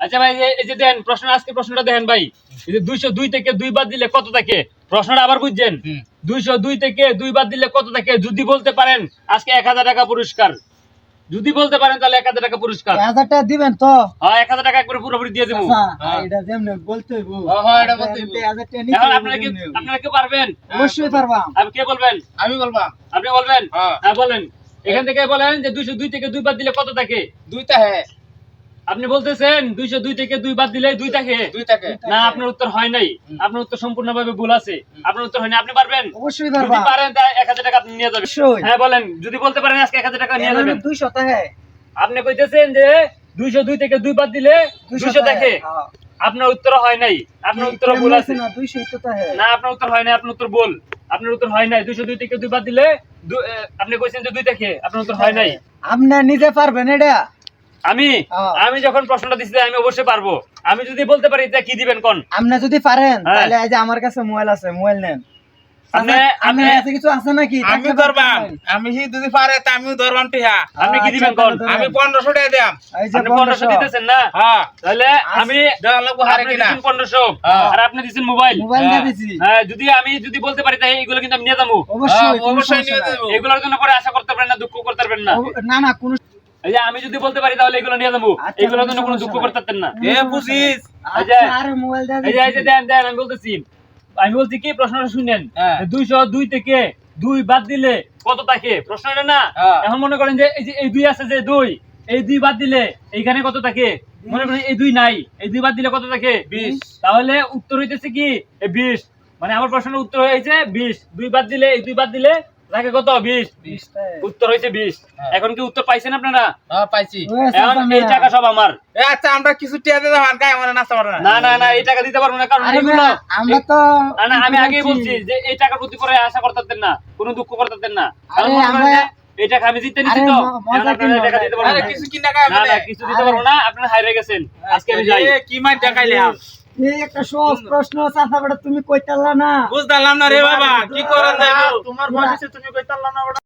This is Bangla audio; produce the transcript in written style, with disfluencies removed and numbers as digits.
আচ্ছা ভাই, এই যে দেন প্রশ্ন, আজকে প্রশ্নটা দেখেন ভাই। এই যে 202 থেকে 2 বাদ দিলে কত থাকে? প্রশ্নটা আবার বুঝছেন? 202 থেকে 2 বাদ দিলে কত থাকে? যদি বলতে পারেন আজকে 1000 টাকা পুরস্কার। যদি বলতে পারেন তাহলে 1000 টাকা পুরস্কার। 1000 টাকা দিবেন তো? হ্যাঁ, 1000 টাকা একবারে পুরোপুরি দিয়ে দেব। এটা যেমন বলতে হইব। হ্যাঁ, এটা বলতে হইব। 1000 টাকা নিতে এখন আপনারা কি পারবেন? অবশ্যই পারবা। আপনি কে বলবেন? আমি বলবাম। আপনি বলবেন? হ্যাঁ। হ্যাঁ, বলেন। এখান থেকে বলেন যে 202 থেকে 2 বাদ দিলে কত থাকে? 2 থাকে। আপনি বলতেছেন 202 থেকে 2 বাদ দিলে 2 থাকে। 2 থাকে। না, আপনার উত্তর হয় নাই। আপনার উত্তর সম্পূর্ণভাবে ভুল আছে। আপনার উত্তর হয় না। আপনি পারবেন? অবশ্যই যদি পারবা। পারেন তাহলে 1000 টাকা আপনি নিয়ে যাবেন। অবশ্যই। হ্যাঁ, বলেন। যদি বলতে পারেন আজকে 1000 টাকা নিয়ে যাবেন। 200 টাকা। আপনি কইতেছেন যে 202 থেকে 2 বাদ দিলে 200 থাকে। আপনার উত্তর হয় নাই। আপনার উত্তর ভুল আছে। না 200 তো টাকা। না, আপনার উত্তর হয় নাই। আপনার উত্তর ভুল। আপনার উত্তর হয় নাই। 202 থেকে 2 বাদ দিলে আপনি কইছেন যে 2 থাকে। আপনার উত্তর হয় নাই। আপনি নিজে পারবেন এটা? আমি যখন প্রশ্নটা দিছি আমি অবশ্যই পারবো। আমি যদি বলতে পারি তা কি দিবেন কোন? আপনি যদি পারেন তাহলে এই যে আমার কাছে মোবাইল আছে, মোবাইল নেন। আপনি আছে কিছু আছে নাকি? আমি ধরবাম। আমি যদি পারে তা আমিও ধরবাম টিহা। আপনি কি দিবেন কোন? আমি 1500 টাকা দিলাম। এই যে আপনি 1500 দিতেছেন না? হ্যাঁ। তাহলে আমি দেওয়া লাগবো হারে আপনি কিনা। দিছেন 1500 আর আপনি দিছেন মোবাইল। মোবাইল দিয়ে দিছি। হ্যাঁ, আমি যদি বলতে পারি তাই এগুলো কিন্তু আমি নিয়ে যাবো। অবশ্যই অবশ্যই নিয়ে যাবো। এগুলোর জন্য করে আশা করতে পারেন না, দুঃখ করতে পারবেন না। না না কোন এই যে আমি যদি বলতে পারি তাহলে এগুলো নিয়ে যাবো। আচ্ছা, এগুলোর জন্য কোনো দুঃখ করতে পারতেন না। এ বুঝিস। আচ্ছা আরে মোবাইল দিয়ে এই যে দেন আমি বলতেছি। আমি বলছি কি প্রশ্নটা শুনেন। হ্যাঁ। 202 থেকে 2 বাদ দিলে কত থাকে? প্রশ্নটা না। হ্যাঁ। এখন মনে করেন যে এই 2 আছে, যে 2, এই 2 বাদ দিলে এইখানে কত থাকে? মনে করেন এই 2 নাই, এই 2 বাদ দিলে কত থাকে? 20। তাহলে উত্তর হইতেছে কি? 20। মানে আমার প্রশ্নের উত্তর হয়েছে 20। 2 বাদ দিলে, এই 2 বাদ দিলে থাকে কত? 20। উত্তর হয়েছে 20। এখন কি উত্তর পাইছেন আপনারা? হ্যাঁ পাইছি। এখন এই টাকা সব আমার। এ আচ্ছা আমরা কিছু টিয়া দিতে হান গায় আমরা নাস্তা পারো না। না, এই টাকা দিতে পারবো না, কারণ আরে এগুলো আমরা তো না, আমি আগেই বলছি যে এই টাকার প্রতি করে আশা করতেন না, কোনো দুঃখ করতেন না। কারণ আরে মনে করেন আমরা যে এই টাকা আমি জিতে নিছি আরে তো, মজা এখন আপনারা কিনো, টাকা দিতে পারবেন আরে না। কিছু কিনা গায় না, কিছু দিতে পারবো না, আপনারা হারিয়ে গেছেন। আজকে আমি যাই। এ কি মার দেখাইলে আম। এই একটা সহজ প্রশ্ন চাচা বেটা তুমি কইতালা না। বুঝতাম না রে বাবা, কি করেন যাইবো? তোমার বয়সে তুমি কইতাল্লা না।